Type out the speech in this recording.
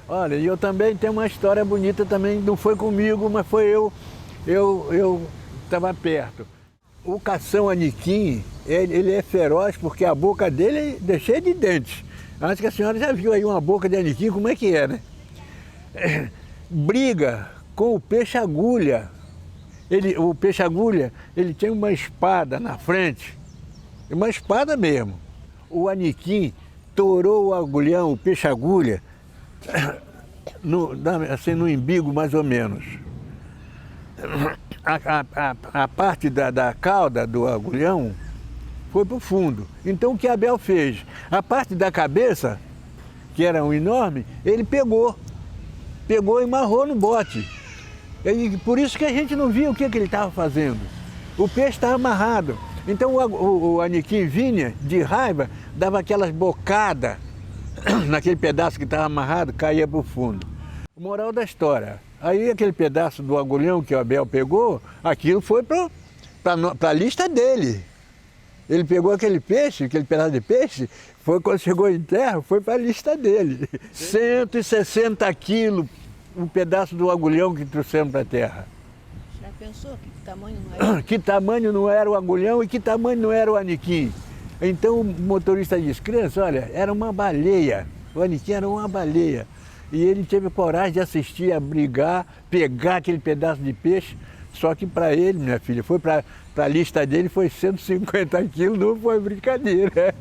Olha, e eu também tenho uma história bonita também, não foi comigo, mas foi eu estava perto. O cação aniquim, ele é feroz porque a boca dele é cheia de dentes. Acho que a senhora já viu aí uma boca de aniquim, como é que é, né? Briga com o peixe-agulha. O peixe-agulha, ele tem uma espada na frente, uma espada mesmo. O aniquim torou o agulhão, o peixe-agulha, assim, no umbigo mais ou menos. A parte da cauda do agulhão foi para o fundo. Então o que Abel fez? A parte da cabeça, que era um enorme, ele pegou e amarrou no bote. E por isso que a gente não via o que ele estava fazendo. O peixe estava amarrado. Então o aniquim vinha de raiva, dava aquelas bocadas naquele pedaço que estava amarrado, caía para o fundo. Moral da história, aí aquele pedaço do agulhão que o Abel pegou, aquilo foi para a lista dele. Ele pegou aquele peixe, aquele pedaço de peixe, foi quando chegou em terra, foi para a lista dele. 160 quilos, um pedaço do agulhão que trouxemos para a terra. Já pensou que tamanho não era? Que tamanho não era o agulhão e que tamanho não era o aniquim? Então o motorista disse, criança, olha, era uma baleia, o aniquim era uma baleia. E ele teve coragem de assistir a brigar, pegar aquele pedaço de peixe, só que para ele, minha filha, foi para a lista dele, foi 150 quilos, não foi brincadeira.